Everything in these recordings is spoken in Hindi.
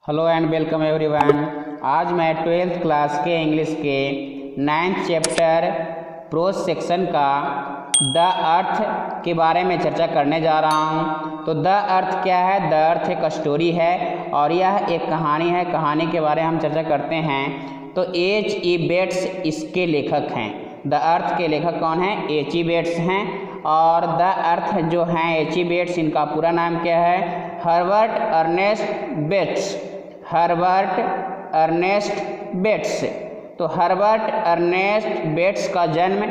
Hello and welcome everyone. आज मैं 12th क्लास के इंग्लिश के 9th चैप्टर प्रोज सेक्शन का द अर्थ के बारे में चर्चा करने जा रहा हूँ। तो द अर्थ क्या है? द अर्थ एक स्टोरी है और यह एक कहानी है। कहानी के बारे में हम चर्चा करते हैं। तो H.E. बेट्स इसके लेखक हैं। द अर्थ के लेखक कौन हैं? H.E. बेट्स हैं। और द अर्थ जो हैं H.E. बेट्स, इनका पूरा नाम क्या है? Herbert Ernest Bates. Herbert Ernest Bates. तो हर्बर्ट अर्नेस्ट बेट्स का जन्म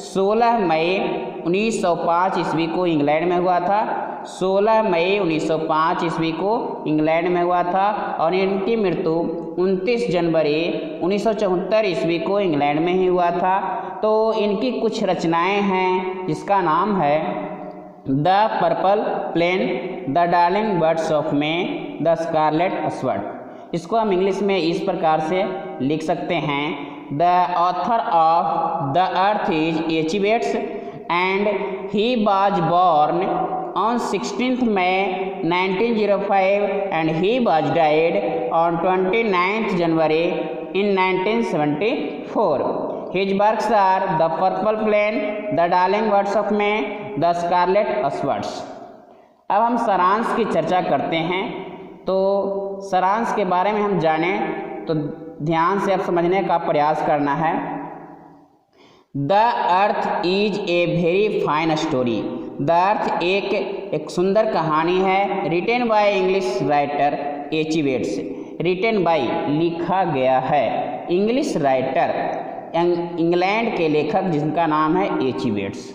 16 मई 1905 ईस्वी को इंग्लैंड में हुआ था। 16 मई 1905 ईस्वी को इंग्लैंड में हुआ था और इनकी मृत्यु 29 जनवरी 1974 ईस्वी को इंग्लैंड में ही हुआ था। तो इनकी कुछ रचनाएं हैं जिसका नाम है the purple plain, the darling birds of May, the scarlet sword. इसको हम इंग्लिश में इस प्रकार से लिख सकते हैं। The author of the earth is H.E. Bates and he was born on 16th May 1905 and he was died on 29th January in 1974. His works are The Purple Plain, The Darling Birds of May, The Scarlet Swords. अब हम सारांश की चर्चा करते हैं। तो सारांश के बारे में हम जानें तो ध्यान से अब समझने का प्रयास करना है। The earth is a very fine story. The earth एक सुंदर कहानी है। Written by English writer H.E. Bates. Written by लिखा गया है। इंग्लिश राइटर इंग्लैंड के लेखक जिनका नाम है H.E. बेट्स।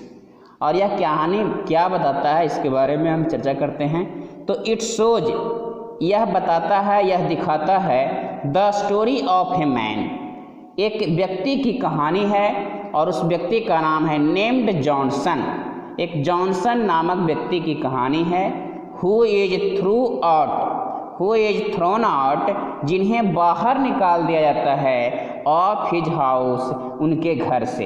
और यह कहानी क्या बताता है इसके बारे में हम चर्चा करते हैं। तो इट शोज, यह बताता है, यह दिखाता है the story of a man, एक व्यक्ति की कहानी है और उस व्यक्ति का नाम है नेम्ड जॉनसन। एक जॉनसन नामक व्यक्ति की कहानी है। हु इज थ्रोन आउट, जिन्हें बाहर निकाल दिया जाता है ऑफ हिज हाउस, उनके घर से।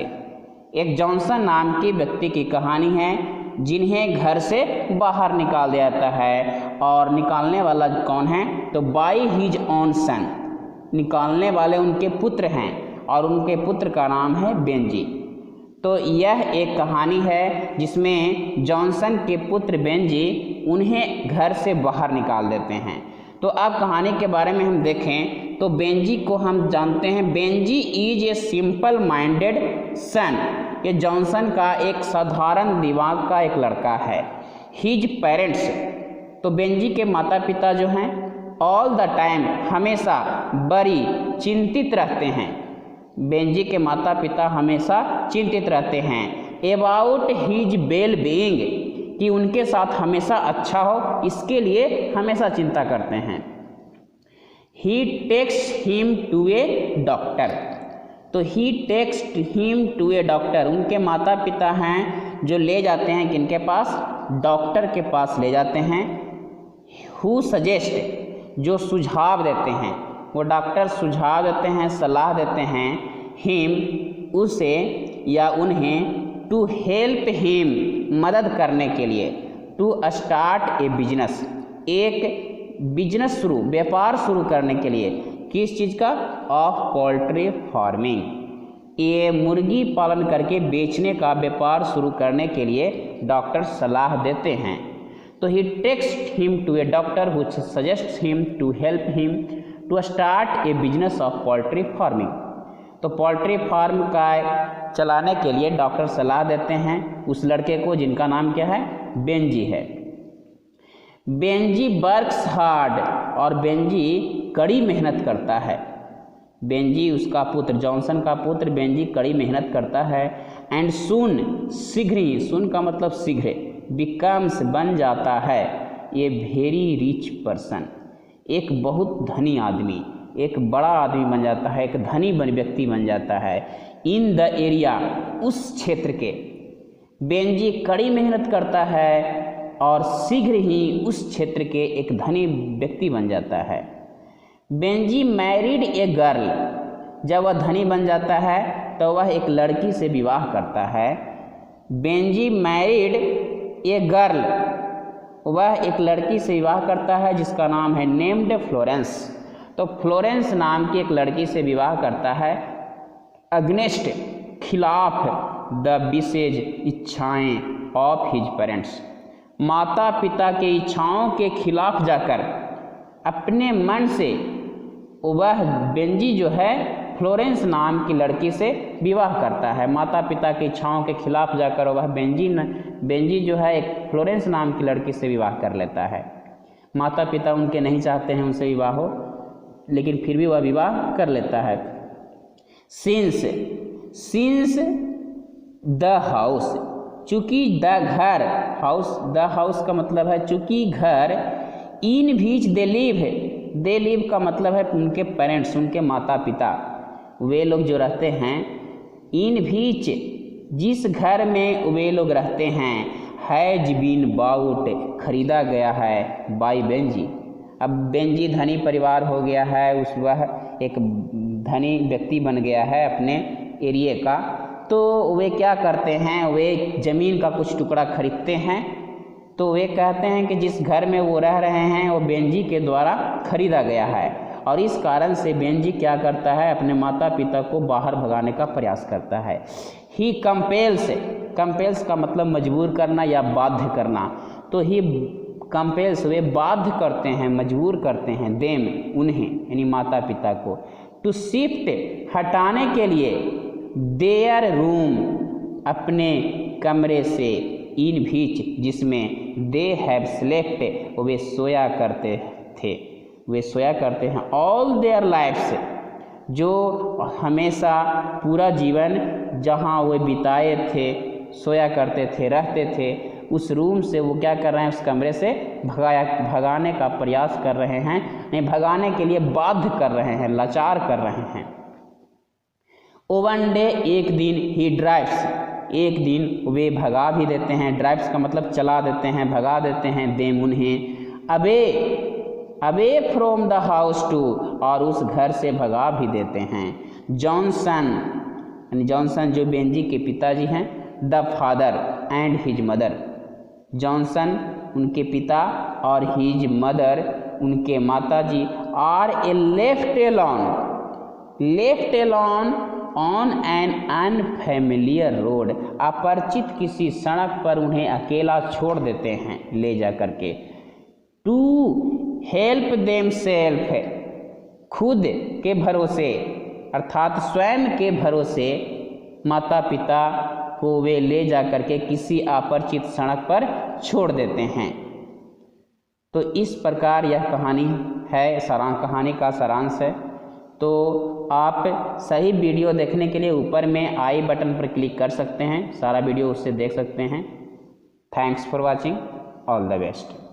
एक जॉनसन नाम की व्यक्ति की कहानी है जिन्हें घर से बाहर निकाल दिया जाता है। और निकालने वाला कौन है? तो बाय हिज ओन सन, निकालने वाले उनके पुत्र हैं और उनके पुत्र का नाम है बेंजी। तो यह एक कहानी है जिसमें जॉनसन के पुत्र बेंजी उन्हें घर से बाहर निकाल देते हैं। तो अब कहानी के बारे में हम देखें तो बेंजी को हम जानते हैं। Benjy is a simple minded son. ये जॉनसन का एक साधारण दिमाग का एक लड़का है। हिज पेरेंट्स, तो बेंजी के माता पिता जो हैं ऑल द टाइम, हमेशा बड़ी चिंतित रहते हैं। बेंजी के माता पिता हमेशा चिंतित रहते हैं अबाउट हिज वेल बीइंग, कि उनके साथ हमेशा अच्छा हो, इसके लिए हमेशा चिंता करते हैं। He takes him to a doctor. तो he takes him to a doctor, उनके माता पिता हैं जो ले जाते हैं किनके पास? डॉक्टर के पास ले जाते हैं। हु सजेस्ट, जो सुझाव देते हैं, वो डॉक्टर सुझाव देते हैं, सलाह देते हैं। हिम, उसे या उन्हें, टू हेल्प हिम, मदद करने के लिए। टू स्टार्ट ए बिजनेस, एक बिजनेस शुरू, व्यापार शुरू करने के लिए। किस चीज़ का? ऑफ पोल्ट्री फार्मिंग, ये मुर्गी पालन करके बेचने का व्यापार शुरू करने के लिए डॉक्टर सलाह देते हैं। तो he takes him to a doctor which suggests him to help him to start a business of poultry farming. तो पोल्ट्री फार्म का चलाने के लिए डॉक्टर सलाह देते हैं उस लड़के को जिनका नाम क्या है? बेंजी है। बेंजी वर्क्स हार्ड, और बेंजी कड़ी मेहनत करता है। बेंजी, उसका पुत्र, जॉनसन का पुत्र बेंजी कड़ी मेहनत करता है। एंड सून, शीघ्र ही, सून का मतलब शीघ्र, बिकम्स, बन जाता है, ये वेरी रिच पर्सन, एक बहुत धनी आदमी, एक बड़ा आदमी बन जाता है, एक धनी व्यक्ति बन जाता है। इन द एरिया, उस क्षेत्र के। बेंजी कड़ी मेहनत करता है और शीघ्र ही उस क्षेत्र के एक धनी व्यक्ति बन जाता है। बेंजी मैरिड ए गर्ल, जब वह धनी बन जाता है तो वह एक लड़की से विवाह करता है। बेंजी मैरिड ए गर्ल, वह एक लड़की से विवाह करता है जिसका नाम है नेम्ड फ्लोरेंस। तो फ्लोरेंस नाम की एक लड़की से विवाह करता है अगेंस्ट खिलाफ द विशेष इच्छाएं ऑफ हिज पेरेंट्स। माता पिता की इच्छाओं के खिलाफ जाकर अपने मन से वह बेंजी जो है फ्लोरेंस नाम की लड़की से विवाह करता है। माता पिता की इच्छाओं के खिलाफ जाकर वह बेंजी जो है एक फ्लोरेंस नाम की लड़की से विवाह कर लेता है। माता पिता उनके नहीं चाहते हैं उनसे विवाह हो, लेकिन फिर भी वह विवाह कर लेता है। सिंस द हाउस, चूँकि द घर, द हाउस का मतलब है चूँकि घर, इन बीच दे लिव का मतलब है उनके पेरेंट्स, उनके माता पिता, वे लोग जो रहते हैं, इन बीच जिस घर में वे लोग रहते हैं, हैज बीन बाउट खरीदा गया है बाई बेंजी। अब बेंजी धनी परिवार हो गया है, वह एक धनी व्यक्ति बन गया है अपने एरिए का, तो वे क्या करते हैं, वे ज़मीन का कुछ टुकड़ा खरीदते हैं। तो वे कहते हैं कि जिस घर में वो रह रहे हैं वो बेंजी के द्वारा खरीदा गया है, और इस कारण से बेंजी क्या करता है, अपने माता पिता को बाहर भगाने का प्रयास करता है। ही कंपेल्स का मतलब मजबूर करना या बाध्य करना, तो ही कंपेल्स वे बाध्य करते हैं, मजबूर करते हैं, देम उन्हें यानी माता पिता को, टू शिफ्ट हटाने के लिए, देयर रूम अपने कमरे से, इन बीच जिसमें दे हैव स्लेप्ट वे सोया करते हैं, ऑल देयर लाइफ्स जो हमेशा पूरा जीवन जहाँ वे बिताए थे, सोया करते थे, रहते थे, उस रूम से वो क्या कर रहे हैं, उस कमरे से भगाने का प्रयास कर रहे हैं, नहीं भगाने के लिए बाध्य कर रहे हैं, लाचार कर रहे हैं। वन डे एक दिन, ही ड्राइव्स एक दिन वे भगा भी देते हैं, ड्राइव्स का मतलब चला देते हैं, भगा देते हैं, देम उन्हें, away from the house to, और उस घर से भगा भी देते हैं। जॉनसन जो बेंजी के पिताजी हैं, the father and his mother, Johnson उनके पिता और हिज मदर उनके माताजी, are a left alone on an unfamiliar road, अपरिचित किसी सड़क पर उन्हें अकेला छोड़ देते हैं ले जा करके। टू हेल्प देम सेल्फ, खुद के भरोसे अर्थात स्वयं के भरोसे माता पिता को वे ले जा करके किसी अपरिचित सड़क पर छोड़ देते हैं। तो इस प्रकार यह कहानी है, कहानी का सारांश है। तो आप सही वीडियो देखने के लिए ऊपर में आई बटन पर क्लिक कर सकते हैं, सारा वीडियो उससे देख सकते हैं। Thanks for watching, all the best.